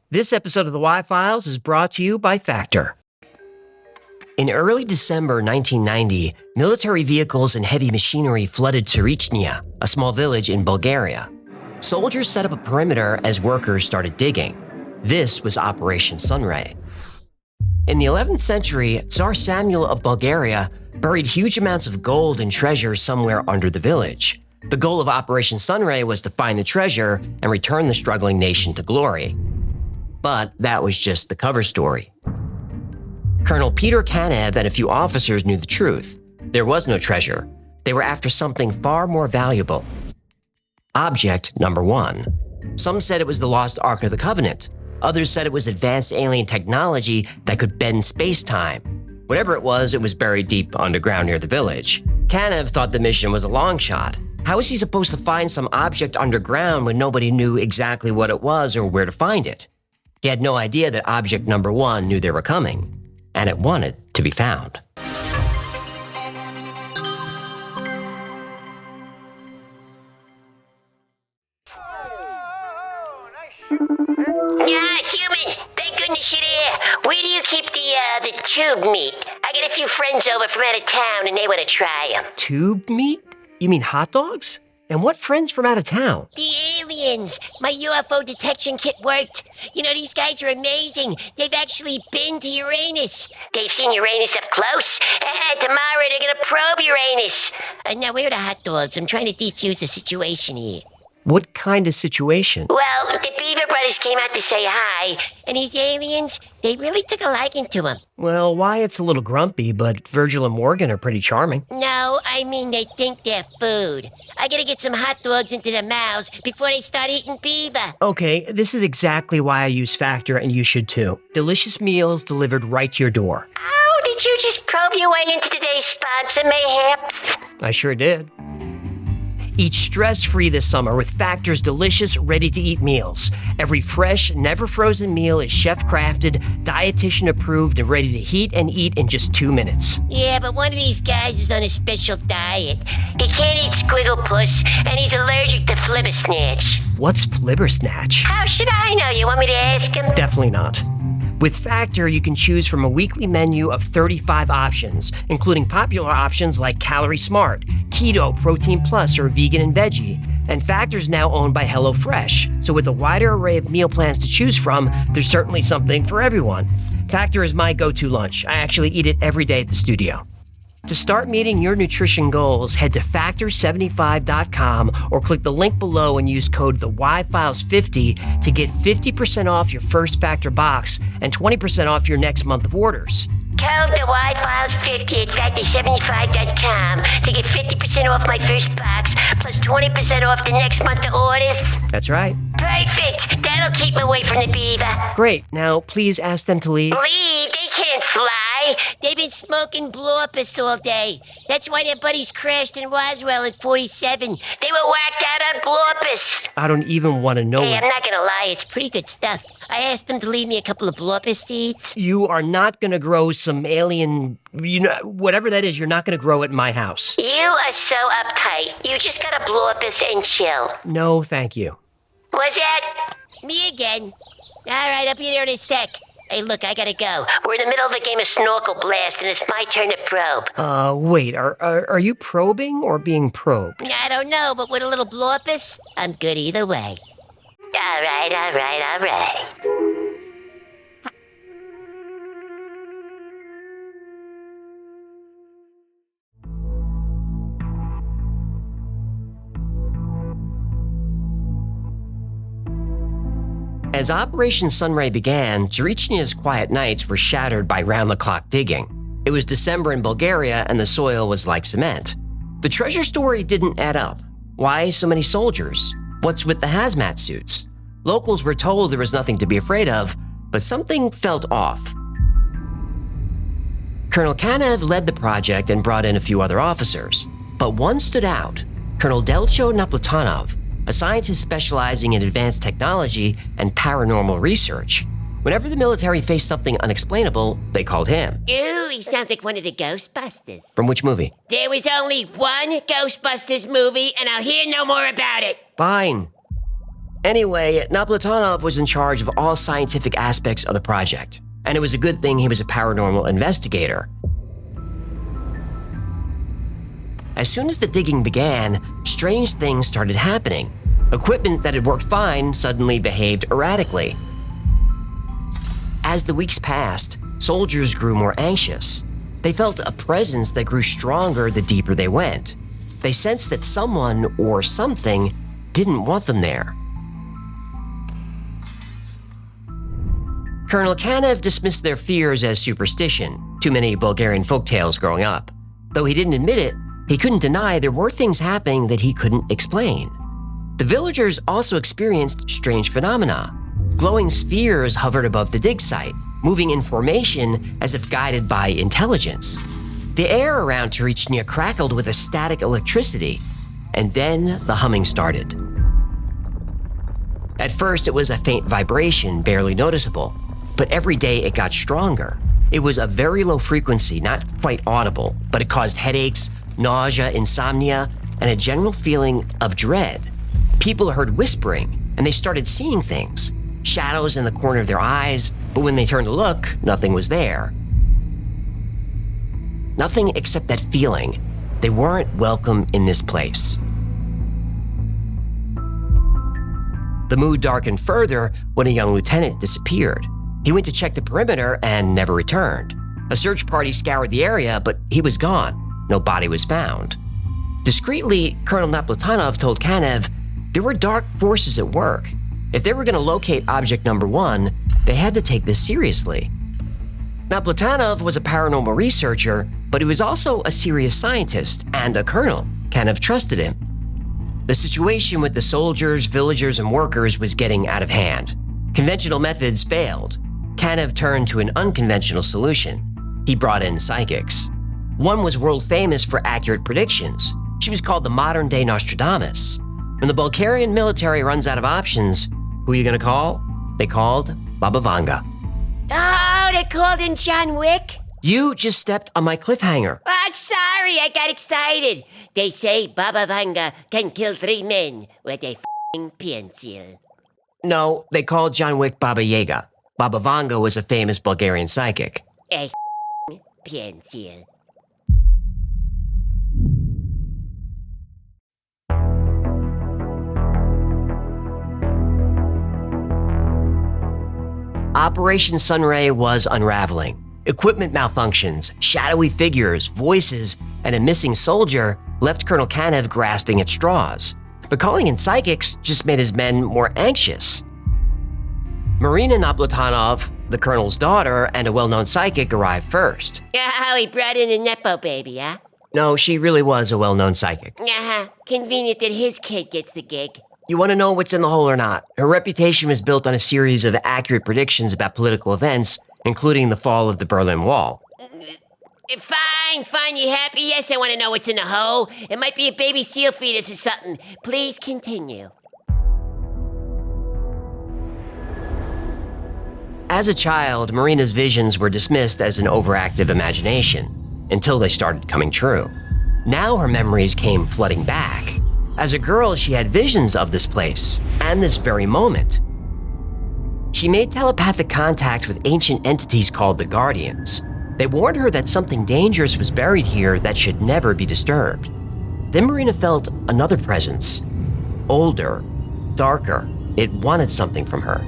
This episode of the Y-Files is brought to you by Factor. In early December 1990, military vehicles and heavy machinery flooded Tsarichina, a small village in Bulgaria. Soldiers set up a perimeter as workers started digging. This was Operation Sunray. In the 11th century, Tsar Samuel of Bulgaria buried huge amounts of gold and treasure somewhere under the village. The goal of Operation Sunray was to find the treasure and return the struggling nation to glory. But that was just the cover story. Colonel Peter Kanev and a few officers knew the truth. There was no treasure. They were after something far more valuable. Object number 1. Some said it was the lost Ark of the Covenant. Others said it was advanced alien technology that could bend space-time. Whatever it was buried deep underground near the village. Kanev thought the mission was a long shot. How was he supposed to find some object underground when nobody knew exactly what it was or where to find it? He had no idea that object number 1 knew they were coming, and it wanted to be found. Yeah, human! Thank goodness you're there. Where do you keep the tube meat? I got a few friends over from out of town and they want to try them. Tube meat? You mean hot dogs? And what friends from out of town? The aliens! My UFO detection kit worked. You know, these guys are amazing. They've actually been to Uranus. They've seen Uranus up close. And tomorrow they're gonna probe Uranus. Now, where are the hot dogs? I'm trying to defuse the situation here. What kind of situation? Well, the Beaver brothers came out to say hi, and these aliens, they really took a liking to him. Well, Wyatt's a little grumpy, but Virgil and Morgan are pretty charming. No, I mean they think they're food. I gotta get some hot dogs into their mouths before they start eating beaver. Okay, this is exactly why I use Factor, and you should too. Delicious meals delivered right to your door. Oh, did you just probe your way into today's sponsor, mayhaps? I sure did. Eat stress-free this summer with Factor's delicious, ready-to-eat meals. Every fresh, never-frozen meal is chef-crafted, dietitian-approved, and ready to heat and eat in just 2 minutes. Yeah, but one of these guys is on a special diet. He can't eat squiggle puss, and he's allergic to flibbersnatch. What's flibbersnatch? How should I know? You want me to ask him? Definitely not. With Factor, you can choose from a weekly menu of 35 options, including popular options like Calorie Smart, Keto, Protein Plus, or Vegan and Veggie. And Factor's now owned by HelloFresh, so with a wider array of meal plans to choose from, there's certainly something for everyone. Factor is my go-to lunch. I actually eat it every day at the studio. To start meeting your nutrition goals, head to Factor75.com or click the link below and use code TheY-Files50 to get 50% off your first Factor box and 20% off your next month of orders. Code TheY-Files50 at Factor75.com to get 50% off my first box plus 20% off the next month of orders. That's right. Perfect! That'll keep me away from the beaver. Great. Now, please ask them to leave. Leave? They can't fly. They've been smoking blorpus all day. That's why their buddies crashed in Roswell at 47. They were whacked out on blorpus. I don't even want to know. Hey, I'm not gonna lie, it's pretty good stuff. I asked them to leave me a couple of blorpus seeds. You are not going to grow some alien, whatever that is, you're not going to grow it in my house. You are so uptight. You just gotta blorpus and chill. No, thank you. What's that? Me again. All right, I'll be there in a sec. Hey, look, I gotta go. We're in the middle of a game of Snorkel Blast, and it's my turn to probe. Wait, are you probing or being probed? I don't know, but with a little blorpus, I'm good either way. All right. As Operation Sunray began, Tsarichina's quiet nights were shattered by round-the-clock digging. It was December in Bulgaria, and the soil was like cement. The treasure story didn't add up. Why so many soldiers? What's with the hazmat suits? Locals were told there was nothing to be afraid of, but something felt off. Colonel Kanev led the project and brought in a few other officers, but one stood out, Colonel Delcho Naplatonov, a scientist specializing in advanced technology and paranormal research. Whenever the military faced something unexplainable, they called him. Ooh, he sounds like one of the Ghostbusters. From which movie? There was only one Ghostbusters movie, and I'll hear no more about it. Fine. Anyway, Naplatonov was in charge of all scientific aspects of the project, and it was a good thing he was a paranormal investigator. As soon as the digging began, strange things started happening. Equipment that had worked fine suddenly behaved erratically. As the weeks passed, soldiers grew more anxious. They felt a presence that grew stronger the deeper they went. They sensed that someone or something didn't want them there. Colonel Kanev dismissed their fears as superstition, too many Bulgarian folktales growing up. Though he didn't admit it, he couldn't deny there were things happening that he couldn't explain. The villagers also experienced strange phenomena. Glowing spheres hovered above the dig site, moving in formation as if guided by intelligence. The air around Tsarichina crackled with a static electricity, and then the humming started. At first, it was a faint vibration, barely noticeable, but every day it got stronger. It was a very low frequency, not quite audible, but it caused headaches, nausea, insomnia, and a general feeling of dread. People heard whispering, and they started seeing things. Shadows in the corner of their eyes, but when they turned to look, nothing was there. Nothing except that feeling. They weren't welcome in this place. The mood darkened further when a young lieutenant disappeared. He went to check the perimeter and never returned. A search party scoured the area, but he was gone. No body was found. Discreetly, Colonel Naplatonov told Kanev there were dark forces at work. If they were going to locate object number 1, they had to take this seriously. Naplatonov was a paranormal researcher, but he was also a serious scientist and a colonel. Kanev trusted him. The situation with the soldiers, villagers, and workers was getting out of hand. Conventional methods failed. Kanev turned to an unconventional solution. He brought in psychics. One was world famous for accurate predictions. She was called the modern-day Nostradamus. When the Bulgarian military runs out of options, who are you gonna call? They called Baba Vanga. Oh, they called in John Wick? You just stepped on my cliffhanger. Oh, I'm sorry, I got excited. They say Baba Vanga can kill 3 men with a f***ing pencil. No, they called John Wick Baba Yaga. Baba Vanga was a famous Bulgarian psychic. A f***ing pencil. Operation Sunray was unraveling. Equipment malfunctions, shadowy figures, voices, and a missing soldier left Colonel Kanev grasping at straws. But calling in psychics just made his men more anxious. Marina Naplatonov, the colonel's daughter and a well-known psychic, arrived first. Oh, he brought in a Nepo baby, huh? No, she really was a well-known psychic. Convenient that his kid gets the gig. You want to know what's in the hole or not? Her reputation was built on a series of accurate predictions about political events, including the fall of the Berlin Wall. Fine, you happy? Yes, I want to know what's in the hole. It might be a baby seal fetus or something. Please continue. As a child, Marina's visions were dismissed as an overactive imagination, until they started coming true. Now her memories came flooding back. As a girl, she had visions of this place, and this very moment. She made telepathic contact with ancient entities called the Guardians. They warned her that something dangerous was buried here that should never be disturbed. Then Marina felt another presence. Older, darker. It wanted something from her.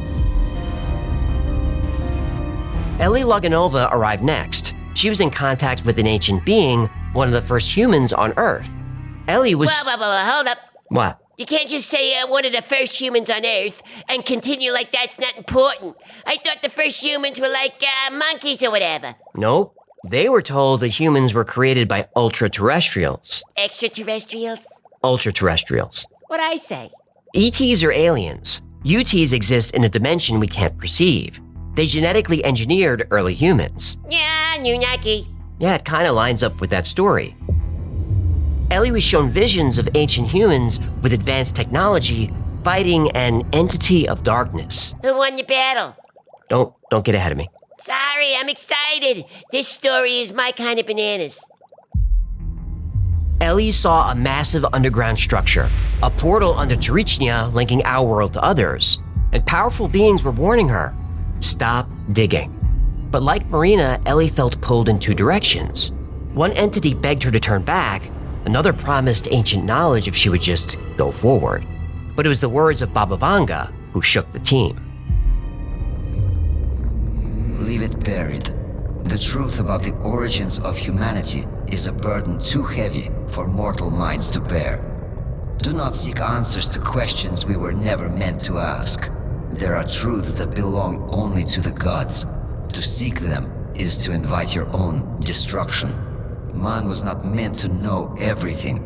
Ellie Loganova arrived next. She was in contact with an ancient being, one of the first humans on Earth. Ellie was... Whoa, hold up. What? You can't just say one of the first humans on Earth and continue like that's not important. I thought the first humans were like monkeys or whatever. Nope. They were told that humans were created by ultra-terrestrials. Extraterrestrials? Ultra-terrestrials. What'd I say? ETs are aliens. UTs exist in a dimension we can't perceive. They genetically engineered early humans. Yeah, Nunaki. Yeah, it kind of lines up with that story. Ellie was shown visions of ancient humans with advanced technology fighting an entity of darkness. Who won the battle? Don't get ahead of me. Sorry, I'm excited. This story is my kind of bananas. Ellie saw a massive underground structure, a portal under Tsarichina linking our world to others, and powerful beings were warning her, stop digging. But like Marina, Ellie felt pulled in two directions. One entity begged her to turn back, another promised ancient knowledge if she would just go forward. But it was the words of Baba Vanga who shook the team. Leave it buried. The truth about the origins of humanity is a burden too heavy for mortal minds to bear. Do not seek answers to questions we were never meant to ask. There are truths that belong only to the gods. To seek them is to invite your own destruction. Man was not meant to know everything.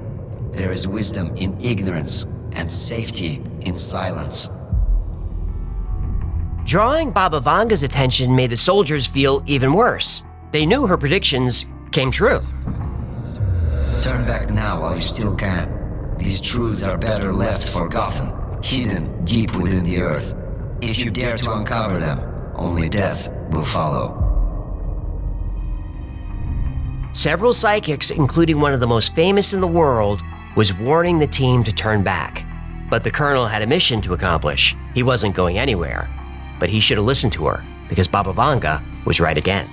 There is wisdom in ignorance and safety in silence. Drawing Baba Vanga's attention made the soldiers feel even worse. They knew her predictions came true. Turn back now while you still can. These truths are better left forgotten, hidden deep within the earth. If you dare to uncover them, only death will follow. Several psychics, including one of the most famous in the world, was warning the team to turn back. But the colonel had a mission to accomplish. He wasn't going anywhere. But he should have listened to her, because Baba Vanga was right again.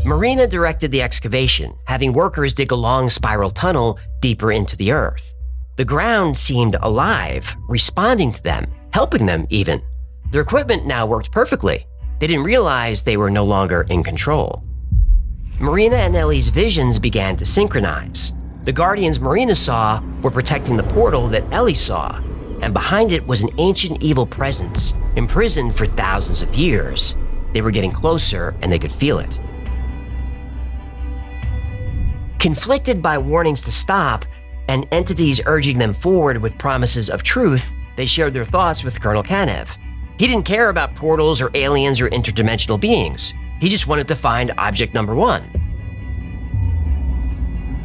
Marina directed the excavation, having workers dig a long spiral tunnel deeper into the earth. The ground seemed alive, responding to them, helping them even. Their equipment now worked perfectly. They didn't realize they were no longer in control. Marina and Ellie's visions began to synchronize. The guardians Marina saw were protecting the portal that Ellie saw, and behind it was an ancient evil presence, imprisoned for thousands of years. They were getting closer and they could feel it. Conflicted by warnings to stop and entities urging them forward with promises of truth, they shared their thoughts with Colonel Kanev. He didn't care about portals or aliens or interdimensional beings. He just wanted to find object number one.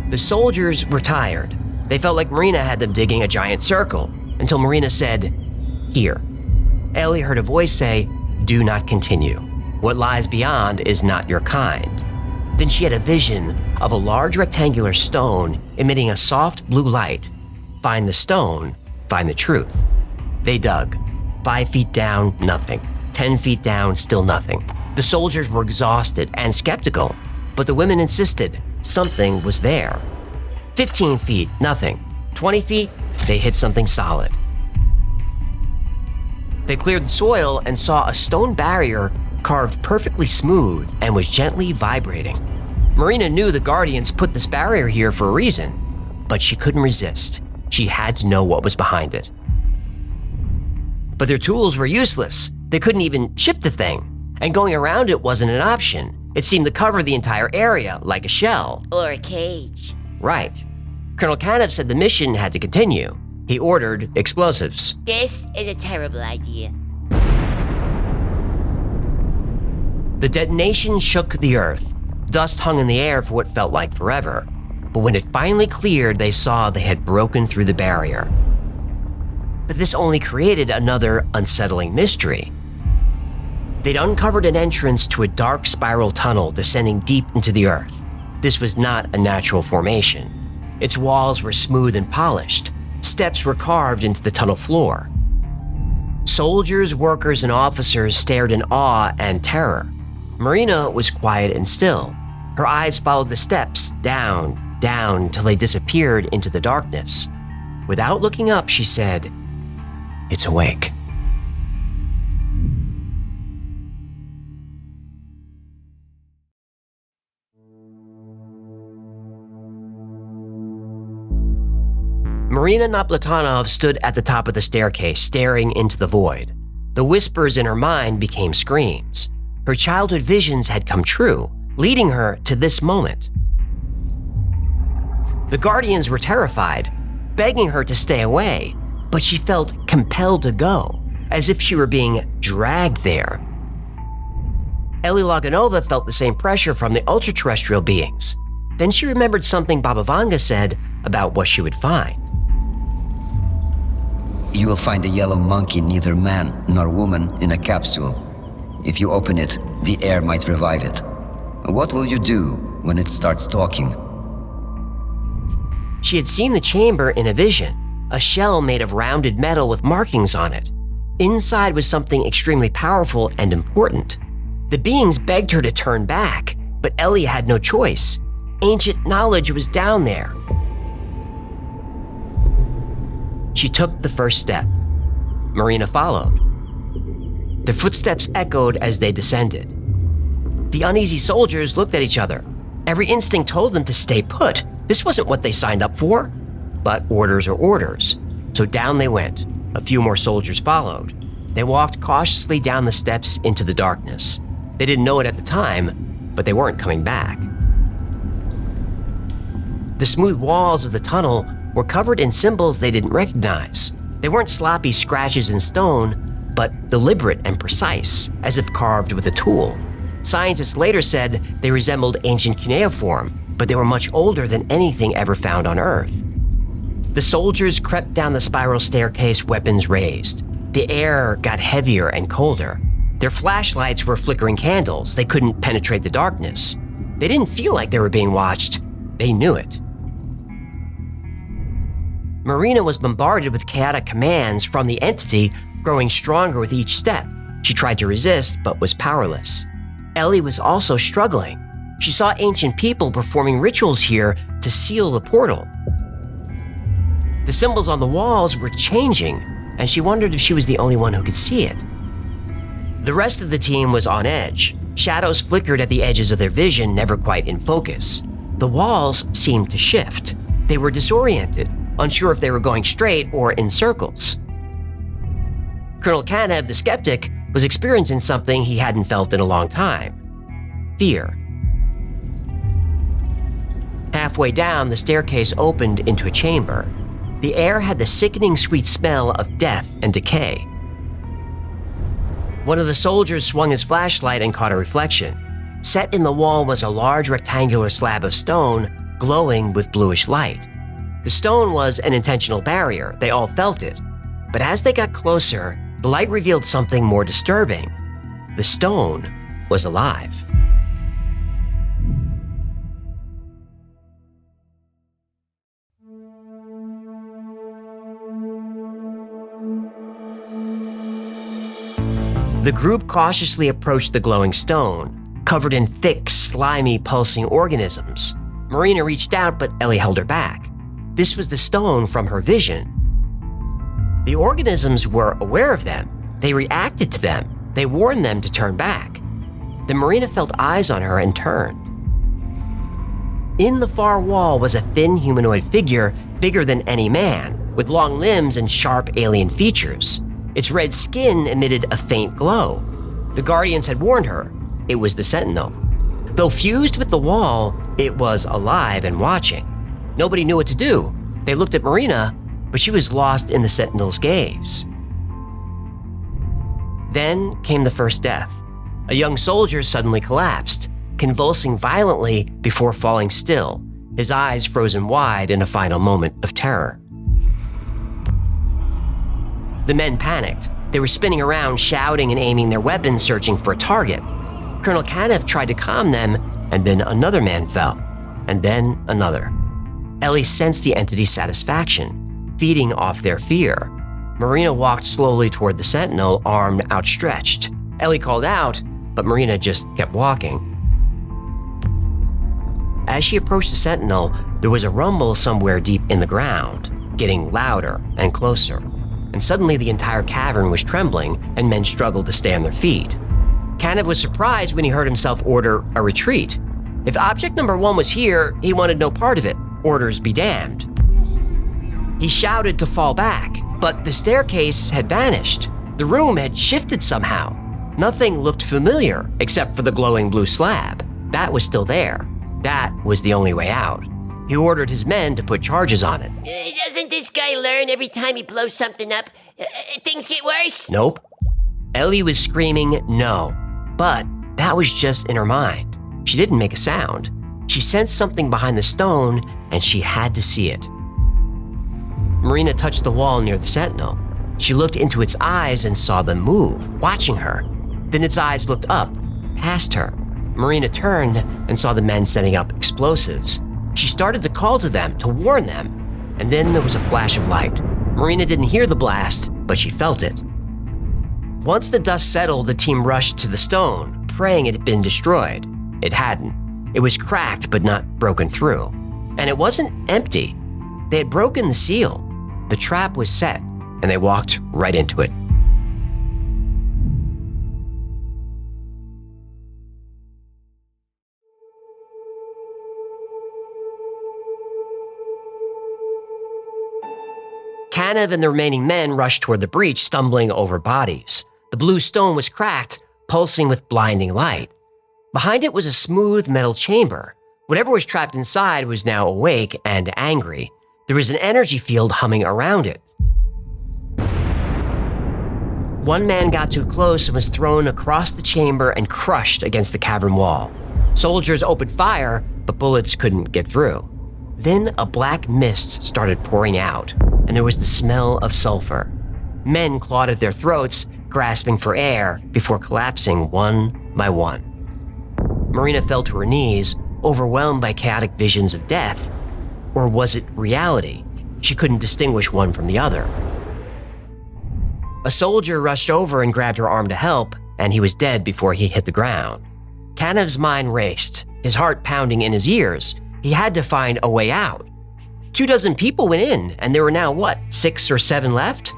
The soldiers were tired. They felt like Marina had them digging a giant circle, until Marina said, "Here." Ellie heard a voice say, "Do not continue. What lies beyond is not your kind." Then she had a vision of a large rectangular stone emitting a soft blue light. Find the stone, find the truth. They dug. 5 feet down, nothing. 10 feet down, still nothing. The soldiers were exhausted and skeptical, but the women insisted something was there. 15 feet, nothing. 20 feet, they hit something solid. They cleared the soil and saw a stone barrier carved perfectly smooth and was gently vibrating. Marina knew the Guardians put this barrier here for a reason, but she couldn't resist. She had to know what was behind it. But their tools were useless. They couldn't even chip the thing, and going around it wasn't an option. It seemed to cover the entire area like a shell. Or a cage. Right. Colonel Kanev said the mission had to continue. He ordered explosives. This is a terrible idea. The detonation shook the earth. Dust hung in the air for what felt like forever. But when it finally cleared, they saw they had broken through the barrier. But this only created another unsettling mystery. They'd uncovered an entrance to a dark spiral tunnel descending deep into the earth. This was not a natural formation. Its walls were smooth and polished. Steps were carved into the tunnel floor. Soldiers, workers, and officers stared in awe and terror. Marina was quiet and still. Her eyes followed the steps down, down, till they disappeared into the darkness. Without looking up, she said, "It's awake." Marina Naplatanov stood at the top of the staircase, staring into the void. The whispers in her mind became screams. Her childhood visions had come true, leading her to this moment. The Guardians were terrified, begging her to stay away, but she felt compelled to go, as if she were being dragged there. Ellie Loganova felt the same pressure from the ultra-terrestrial beings. Then she remembered something Baba Vanga said about what she would find. You will find a yellow monkey, neither man nor woman, in a capsule. If you open it, the air might revive it. What will you do when it starts talking? She had seen the chamber in a vision, a shell made of rounded metal with markings on it. Inside was something extremely powerful and important. The beings begged her to turn back, but Ellie had no choice. Ancient knowledge was down there. She took the first step. Marina followed. Their footsteps echoed as they descended. The uneasy soldiers looked at each other. Every instinct told them to stay put. This wasn't what they signed up for. But orders are orders. So down they went. A few more soldiers followed. They walked cautiously down the steps into the darkness. They didn't know it at the time, but they weren't coming back. The smooth walls of the tunnel were covered in symbols they didn't recognize. They weren't sloppy scratches in stone, but deliberate and precise, as if carved with a tool. Scientists later said they resembled ancient cuneiform, but they were much older than anything ever found on Earth. The soldiers crept down the spiral staircase, weapons raised. The air got heavier and colder. Their flashlights were flickering candles. They couldn't penetrate the darkness. They didn't feel like they were being watched. They knew it. Marina was bombarded with chaotic commands from the entity, growing stronger with each step. She tried to resist, but was powerless. Ellie was also struggling. She saw ancient people performing rituals here to seal the portal. The symbols on the walls were changing, and she wondered if she was the only one who could see it. The rest of the team was on edge. Shadows flickered at the edges of their vision, never quite in focus. The walls seemed to shift. They were disoriented, unsure if they were going straight or in circles. Colonel Kanev, the skeptic, was experiencing something he hadn't felt in a long time: fear. Halfway down, the staircase opened into a chamber. The air had the sickening sweet smell of death and decay. One of the soldiers swung his flashlight and caught a reflection. Set in the wall was a large rectangular slab of stone, glowing with bluish light. The stone was an intentional barrier. They all felt it. But as they got closer, the light revealed something more disturbing. The stone was alive. The group cautiously approached the glowing stone, covered in thick, slimy, pulsing organisms. Marina reached out, but Ellie held her back. This was the stone from her vision. The organisms were aware of them. They reacted to them. They warned them to turn back. Then Marina felt eyes on her and turned. In the far wall was a thin humanoid figure, bigger than any man, with long limbs and sharp alien features. Its red skin emitted a faint glow. The Guardians had warned her. It was the Sentinel. Though fused with the wall, it was alive and watching. Nobody knew what to do. They looked at Marina, but she was lost in the Sentinel's gaze. Then came the first death. A young soldier suddenly collapsed, convulsing violently before falling still, his eyes frozen wide in a final moment of terror. The men panicked. They were spinning around, shouting and aiming their weapons, searching for a target. Colonel Kanev tried to calm them, and then another man fell, and then another. Ellie sensed the entity's satisfaction, feeding off their fear. Marina walked slowly toward the Sentinel, arm outstretched. Ellie called out, but Marina just kept walking. As she approached the Sentinel, there was a rumble somewhere deep in the ground, getting louder and closer. And suddenly the entire cavern was trembling, and men struggled to stay on their feet. Kanev was surprised when he heard himself order a retreat. If object number 1 was here, he wanted no part of it. Orders be damned. He shouted to fall back, but the staircase had vanished. The room had shifted somehow. Nothing looked familiar except for the glowing blue slab. That was still there. That was the only way out. He ordered his men to put charges on it. Doesn't this guy learn every time he blows something up? Things get worse? Nope. Ellie was screaming no, but that was just in her mind. She didn't make a sound. She sensed something behind the stone, and she had to see it. Marina touched the wall near the Sentinel. She looked into its eyes and saw them move, watching her. Then its eyes looked up, past her. Marina turned and saw the men setting up explosives. She started to call to them, to warn them, and then there was a flash of light. Marina didn't hear the blast, but she felt it. Once the dust settled, the team rushed to the stone, praying it had been destroyed. It hadn't. It was cracked but not broken through. And it wasn't empty. They had broken the seal. The trap was set, and they walked right into it. Kanev and the remaining men rushed toward the breach, stumbling over bodies. The blue stone was cracked, pulsing with blinding light. Behind it was a smooth metal chamber. Whatever was trapped inside was now awake and angry. There was an energy field humming around it. One man got too close and was thrown across the chamber and crushed against the cavern wall. Soldiers opened fire, but bullets couldn't get through. Then a black mist started pouring out, and there was the smell of sulfur. Men clawed at their throats, grasping for air before collapsing one by one. Marina fell to her knees, overwhelmed by chaotic visions of death. Or was it reality? She couldn't distinguish one from the other. A soldier rushed over and grabbed her arm to help, and he was dead before he hit the ground. Kanev's mind raced, his heart pounding in his ears. He had to find a way out. 24 people went in, and there were now, 6 or 7 left?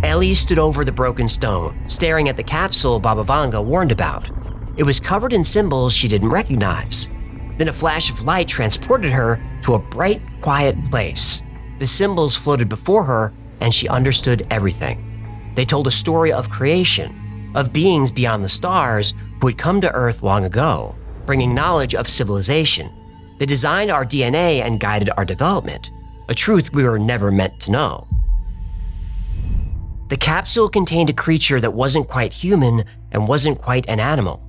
Ellie stood over the broken stone, staring at the capsule Baba Vanga warned about. It was covered in symbols she didn't recognize. Then a flash of light transported her to a bright, quiet place. The symbols floated before her, and she understood everything. They told a story of creation, of beings beyond the stars who had come to Earth long ago, bringing knowledge of civilization. They designed our DNA and guided our development, a truth we were never meant to know. The capsule contained a creature that wasn't quite human and wasn't quite an animal.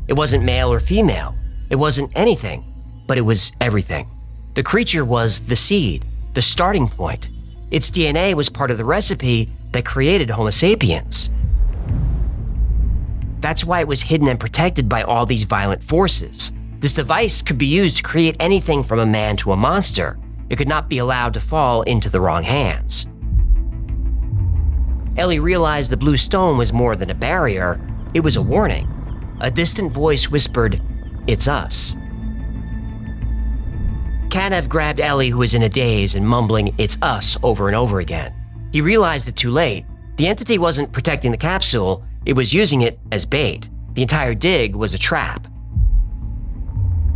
It wasn't male or female. It wasn't anything, but it was everything. The creature was the seed, the starting point. Its DNA was part of the recipe that created Homo sapiens. That's why it was hidden and protected by all these violent forces. This device could be used to create anything from a man to a monster. It could not be allowed to fall into the wrong hands. Ellie realized the blue stone was more than a barrier. It was a warning. A distant voice whispered, "It's us." Kanev grabbed Ellie, who was in a daze and mumbling, "It's us," over and over again. He realized it too late. The entity wasn't protecting the capsule, it was using it as bait. The entire dig was a trap.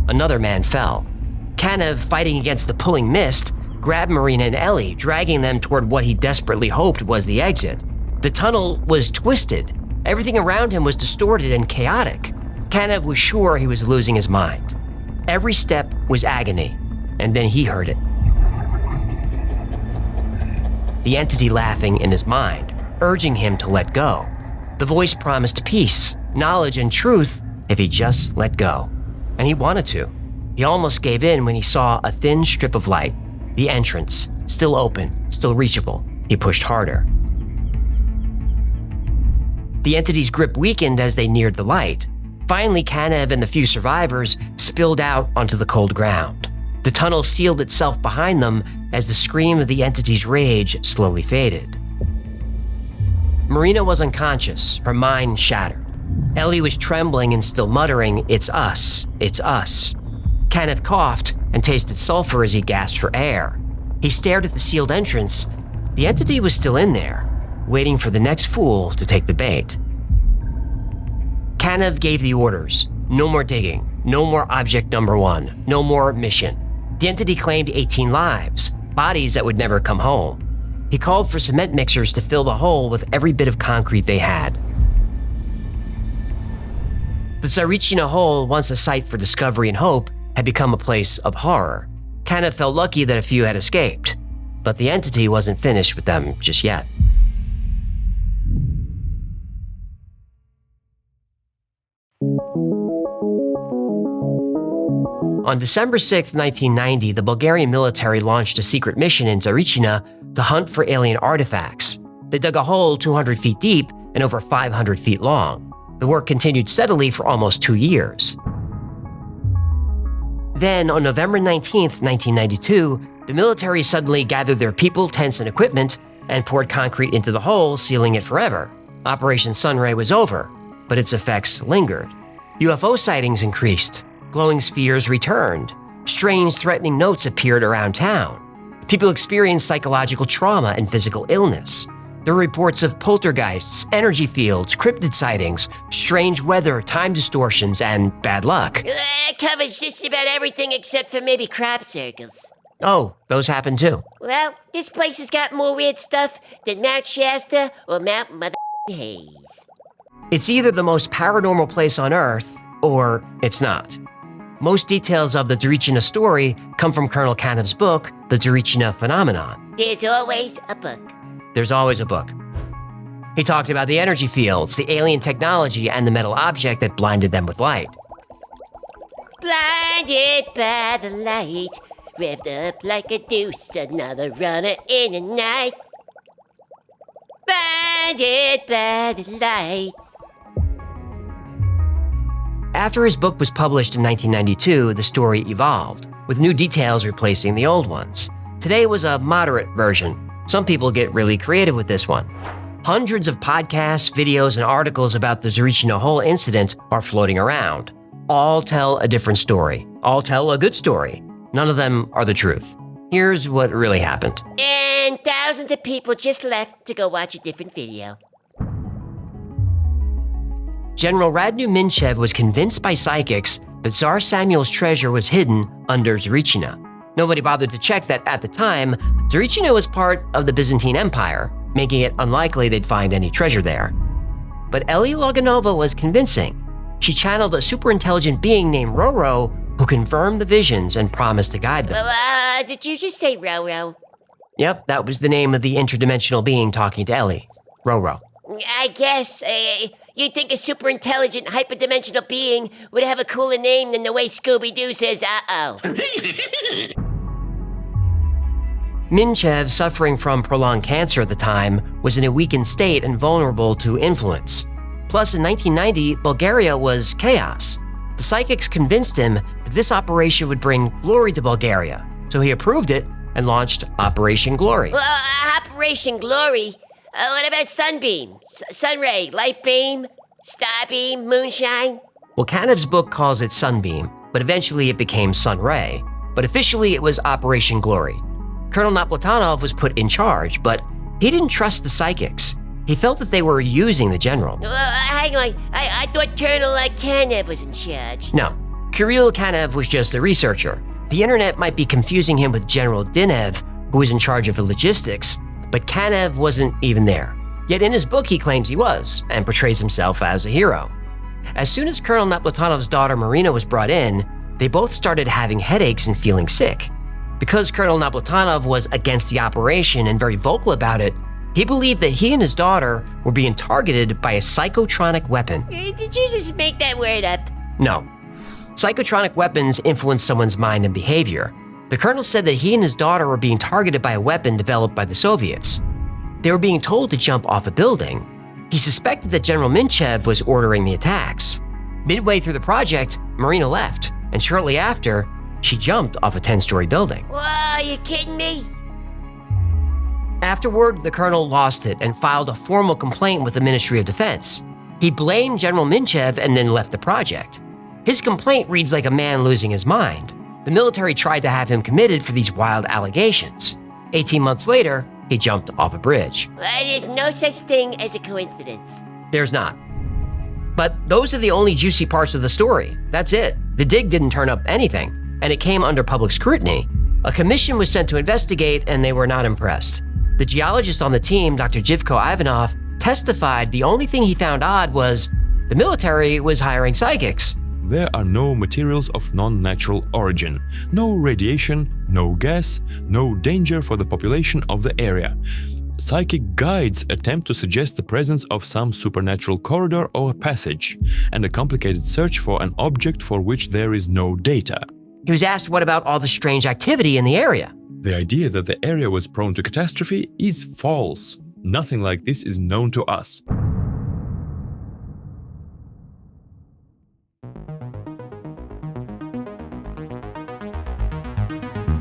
Another man fell. Kanev, fighting against the pulling mist, grabbed Marina and Ellie, dragging them toward what he desperately hoped was the exit. The tunnel was twisted. Everything around him was distorted and chaotic. Kanev was sure he was losing his mind. Every step was agony, and then he heard it. The entity laughing in his mind, urging him to let go. The voice promised peace, knowledge, and truth if he just let go. And he wanted to. He almost gave in when he saw a thin strip of light. The entrance, still open, still reachable. He pushed harder. The entity's grip weakened as they neared the light. Finally, Kanev and the few survivors spilled out onto the cold ground. The tunnel sealed itself behind them as the scream of the entity's rage slowly faded. Marina was unconscious, her mind shattered. Ellie was trembling and still muttering, "It's us, it's us." Kanev coughed and tasted sulfur as he gasped for air. He stared at the sealed entrance. The entity was still in there, waiting for the next fool to take the bait. Kanev gave the orders. No more digging, no more object number 1, no more mission. The entity claimed 18 lives, bodies that would never come home. He called for cement mixers to fill the hole with every bit of concrete they had. The Tsarichina hole, once a site for discovery and hope, had become a place of horror. Kanev felt lucky that a few had escaped, but the entity wasn't finished with them just yet. On December 6, 1990, the Bulgarian military launched a secret mission in Tsarichina to hunt for alien artifacts. They dug a hole 200 feet deep and over 500 feet long. The work continued steadily for almost 2 years. Then, on November 19, 1992, the military suddenly gathered their people, tents, and equipment and poured concrete into the hole, sealing it forever. Operation Sunray was over, but its effects lingered. UFO sightings increased. Glowing spheres returned. Strange, threatening notes appeared around town. People experienced psychological trauma and physical illness. There were reports of poltergeists, energy fields, cryptid sightings, strange weather, time distortions, and bad luck. That covers just about everything except for maybe crop circles. Oh, those happen too. Well, this place has got more weird stuff than Mount Shasta or Mount Mother Hayes. It's either the most paranormal place on Earth, or it's not. Most details of the Tsarichina story come from Colonel Canev's book, The Tsarichina Phenomenon. There's always a book. There's always a book. He talked about the energy fields, the alien technology, and the metal object that blinded them with light. Blinded by the light, revved up like a deuce, another runner in the night. Blinded by the light. After his book was published in 1992, the story evolved, with new details replacing the old ones. Today was a moderate version. Some people get really creative with this one. Hundreds of podcasts, videos, and articles about the Tsarichina hole incident are floating around. All tell a different story. All tell a good story. None of them are the truth. Here's what really happened. And thousands of people just left to go watch a different video. General Radnu Minchev was convinced by psychics that Tsar Samuel's treasure was hidden under Tsarichina. Nobody bothered to check that at the time, Tsarichina was part of the Byzantine Empire, making it unlikely they'd find any treasure there. But Ellie Loganova was convincing. She channeled a superintelligent being named Rohrbaugh who confirmed the visions and promised to guide them. Did you just say Roro? Yep, that was the name of the interdimensional being talking to Ellie. Rohrbaugh. I guess, you'd think a superintelligent, hyperdimensional being would have a cooler name than the way Scooby-Doo says, uh-oh. Minchev, suffering from prolonged cancer at the time, was in a weakened state and vulnerable to influence. Plus, in 1990, Bulgaria was chaos. The psychics convinced him that this operation would bring glory to Bulgaria, so he approved it and launched Operation Glory. Well, Operation Glory? What about Sunbeam, Sunray, Light Beam, Starbeam, Moonshine? Well, Canev's book calls it Sunbeam, but eventually it became Sunray. But officially it was Operation Glory. Colonel Napolitanov was put in charge, but he didn't trust the psychics. He felt that they were using the general. Hang on, I thought Colonel Kanev was in charge. No, Kirill Kanev was just a researcher. The internet might be confusing him with General Dinev, who was in charge of the logistics, but Kanev wasn't even there. Yet in his book he claims he was, and portrays himself as a hero. As soon as Colonel Napolitanov's daughter Marina was brought in, they both started having headaches and feeling sick. Because Colonel Napolitanov was against the operation and very vocal about it, he believed that he and his daughter were being targeted by a psychotronic weapon. Did you just make that word up? No. Psychotronic weapons influence someone's mind and behavior. The colonel said that he and his daughter were being targeted by a weapon developed by the Soviets. They were being told to jump off a building. He suspected that General Minchev was ordering the attacks. Midway through the project, Marina left, and shortly after, she jumped off a 10-story building. Whoa, are you kidding me? Afterward, the colonel lost it and filed a formal complaint with the Ministry of Defense. He blamed General Minchev and then left the project. His complaint reads like a man losing his mind. The military tried to have him committed for these wild allegations. 18 months later, he jumped off a bridge. There's no such thing as a coincidence. There's not. But those are the only juicy parts of the story. That's it. The dig didn't turn up anything, and it came under public scrutiny. A commission was sent to investigate, and they were not impressed. The geologist on the team, Dr. Jivko Ivanov, testified the only thing he found odd was the military was hiring psychics. There are no materials of non-natural origin, no radiation, no gas, no danger for the population of the area. Psychic guides attempt to suggest the presence of some supernatural corridor or passage, and a complicated search for an object for which there is no data. He was asked what about all the strange activity in the area. The idea that the area was prone to catastrophe is false. Nothing like this is known to us.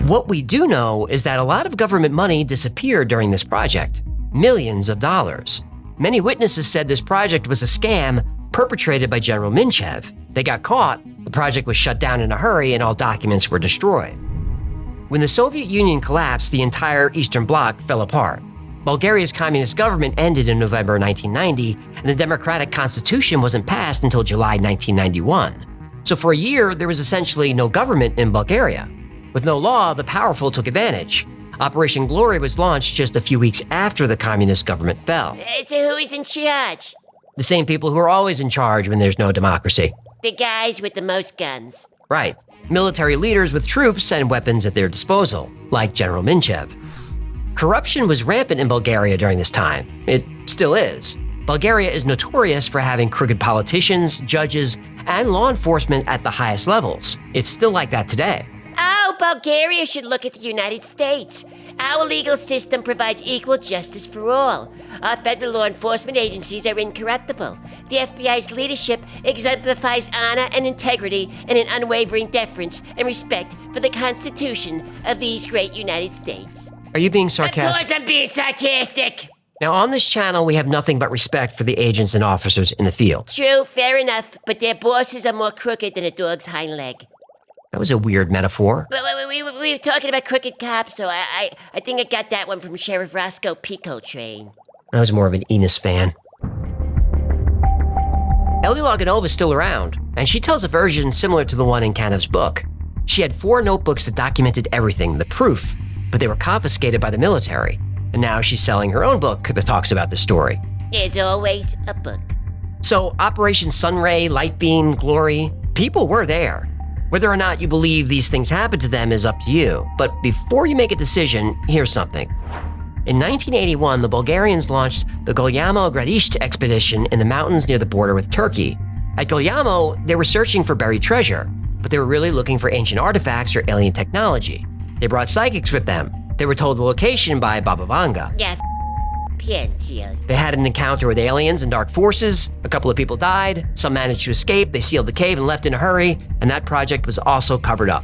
What we do know is that a lot of government money disappeared during this project. Millions of dollars. Many witnesses said this project was a scam perpetrated by General Mischief. They got caught, the project was shut down in a hurry, and all documents were destroyed. When the Soviet Union collapsed, the entire Eastern Bloc fell apart. Bulgaria's communist government ended in November 1990, and the democratic constitution wasn't passed until July 1991. So for a year, there was essentially no government in Bulgaria. With no law, the powerful took advantage. Operation Glory was launched just a few weeks after the communist government fell. So who is in charge? The same people who are always in charge when there's no democracy. The guys with the most guns. Right. Military leaders with troops and weapons at their disposal, like General Mischief. Corruption was rampant in Bulgaria during this time. It still is. Bulgaria is notorious for having crooked politicians, judges, and law enforcement at the highest levels. It's still like that today. Oh, Bulgaria should look at the United States. Our legal system provides equal justice for all. Our federal law enforcement agencies are incorruptible. The FBI's leadership exemplifies honor and integrity and an unwavering deference and respect for the Constitution of these great United States. Are you being Of sarcastic? course I'm being sarcastic. Now, on this channel, we have nothing but respect for the agents and officers in the field. True, fair enough, but their bosses are more crooked than a dog's hind leg. That was a weird metaphor. We were talking about crooked cops, so I think I got that one from Sheriff Roscoe Pico Train. I was more of an Enos fan. Ellie Loganova is still around, and she tells a version similar to the one in Kanev's book. She had 4 notebooks that documented everything, the proof, but they were confiscated by the military. And now she's selling her own book that talks about the story. There's always a book. So Operation Sunray, Lightbeam, Glory, people were there. Whether or not you believe these things happened to them is up to you. But before you make a decision, here's something. In 1981, the Bulgarians launched the Gulyamo Gradište expedition in the mountains near the border with Turkey. At Gulyamo, they were searching for buried treasure, but they were really looking for ancient artifacts or alien technology. They brought psychics with them. They were told the location by Baba Vanga. Yeah, Piencio. They had an encounter with aliens and dark forces. A couple of people died. Some managed to escape. They sealed the cave and left in a hurry. And that project was also covered up.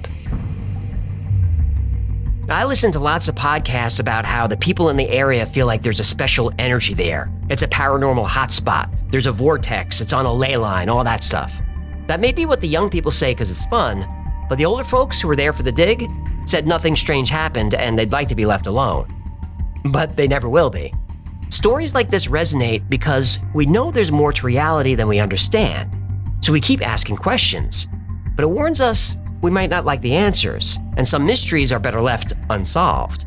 I listen to lots of podcasts about how the people in the area feel like there's a special energy there. It's a paranormal hotspot. There's a vortex. It's on a ley line, all that stuff. That may be what the young people say because it's fun, but the older folks who were there for the dig said nothing strange happened and they'd like to be left alone. But they never will be. Stories like this resonate because we know there's more to reality than we understand. So we keep asking questions. But it warns us we might not like the answers, and some mysteries are better left unsolved.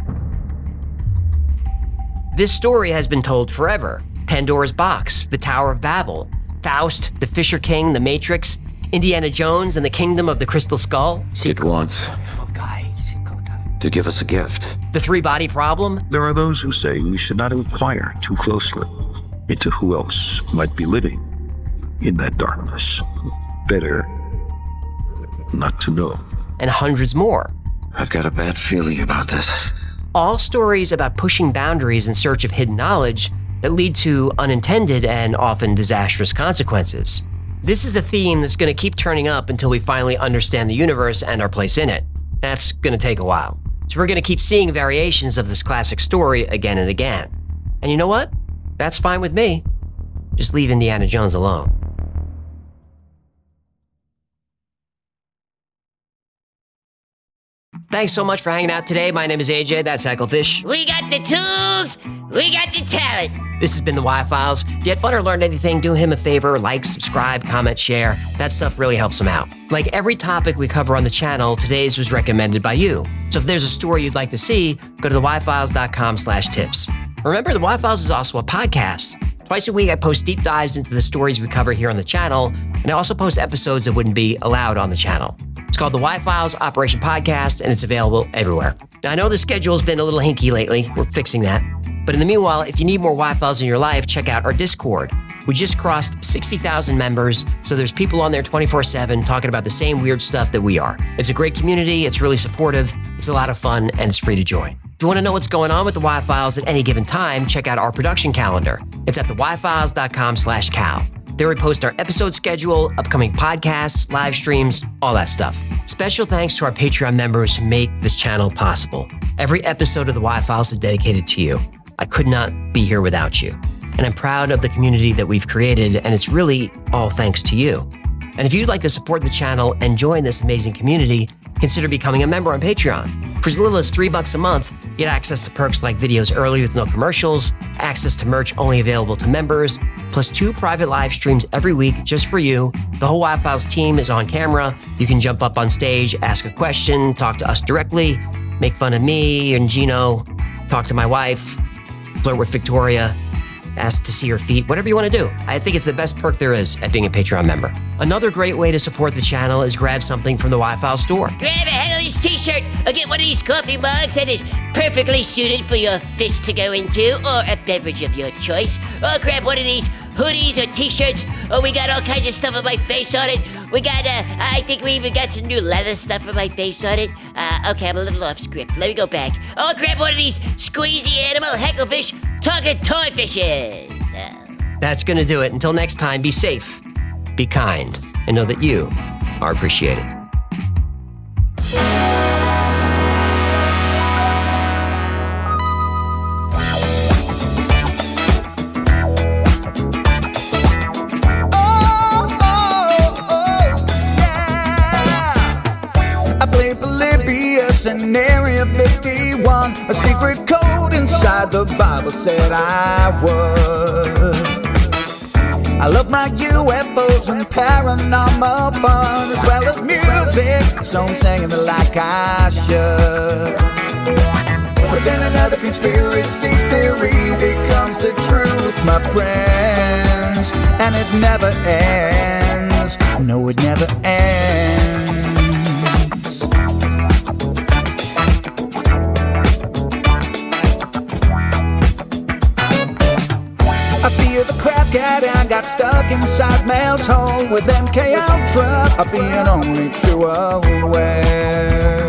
This story has been told forever. Pandora's Box, the Tower of Babel, Faust, the Fisher King, the Matrix, Indiana Jones and the Kingdom of the Crystal Skull. It wants to give us a gift. The 3-body problem. There are those who say we should not inquire too closely into who else might be living in that darkness. Better not to know. And hundreds more. I've got a bad feeling about this. All stories about pushing boundaries in search of hidden knowledge that lead to unintended and often disastrous consequences. This is a theme that's going to keep turning up until we finally understand the universe and our place in it. That's going to take a while. So we're going to keep seeing variations of this classic story again and again. And you know what? That's fine with me. Just leave Indiana Jones alone. Thanks so much for hanging out today. My name is AJ, that's Cyclefish. We got the tools, we got the talent. This has been the Y-Files. If you had fun or learned anything, do him a favor, like, subscribe, comment, share. That stuff really helps him out. Like every topic we cover on the channel, today's was recommended by you. So if there's a story you'd like to see, go to theyfiles.com/tips. Remember, the Y-Files is also a podcast. Twice a week, I post deep dives into the stories we cover here on the channel, and I also post episodes that wouldn't be allowed on the channel. It's called the Y-Files Operation Podcast, and it's available everywhere. Now, I know the schedule's been a little hinky lately. We're fixing that. But in the meanwhile, if you need more Y-Files in your life, check out our Discord. We just crossed 60,000 members, so there's people on there 24/7 talking about the same weird stuff that we are. It's a great community, it's really supportive, it's a lot of fun, and it's free to join. If you want to know what's going on with the Y-Files at any given time, check out our production calendar. It's at theyfiles.com/cal. There we post our episode schedule, upcoming podcasts, live streams, all that stuff. Special thanks to our Patreon members who make this channel possible. Every episode of the Y-Files is dedicated to you. I could not be here without you. And I'm proud of the community that we've created, and it's really all thanks to you. And if you'd like to support the channel and join this amazing community, consider becoming a member on Patreon. For as little as $3 a month, you get access to perks like videos early with no commercials, access to merch only available to members, plus 2 private live streams every week just for you. The whole Y-Files team is on camera. You can jump up on stage, ask a question, talk to us directly, make fun of me and Gino, talk to my wife, flirt with Victoria, ask to see her feet, whatever you want to do. I think it's the best perk there is at being a Patreon member. Another great way to support the channel is grab something from the Y-Files store. Grab a hell of this t-shirt or get one of these coffee mugs that is perfectly suited for your fist to go into, or a beverage of your choice. Or grab one of these hoodies or t-shirts. Oh, we got all kinds of stuff with my face on it. We got, I think we even got some new leather stuff with my face on it. Okay, I'm a little off script. Let me go back. Oh, grab one of these squeezy animal hecklefish talking toy fishes. That's gonna do it. Until next time, be safe, be kind, and know that you are appreciated. In Area 51, a secret code inside the Bible said I would. I love my UFOs and paranormal fun, as well as music, so I'm singing it like I should. But then another conspiracy theory becomes the truth, my friends, and it never ends. No, it never ends. I feel the crap cat and got stuck inside Mel's hole with MK Ultra. I'm being only too aware.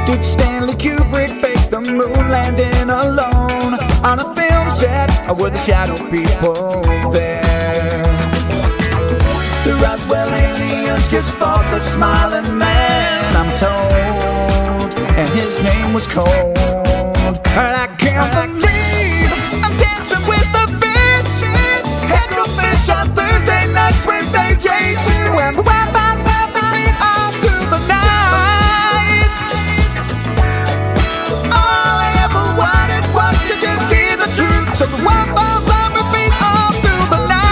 Did Stanley Kubrick fake the moon landing alone on a film set, or were the shadow people there? The Roswell aliens just fought the smiling man, I'm told, and his name was Cold. And I can't believe I'm dancing with the fish. Hecklefish on Thursday nights with AJ2, and the Wi-Fi's helping me all through the night. All I ever wanted was to just hear the truth, so the Wi-Fi's on repeat all through the night.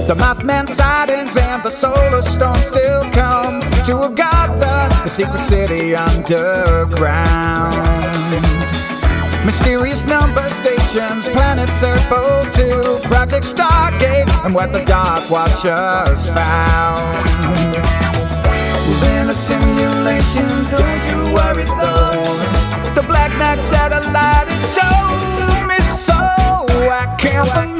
The Mothman sightings and the solar storm still come to Agatha, the secret city underground. Mysterious number stations, planets Earth 02, Project Stargate, and what the Dark Watchers found. We're in a simulation, don't you worry though. The Black Knight satellite, it told me so. I can't believe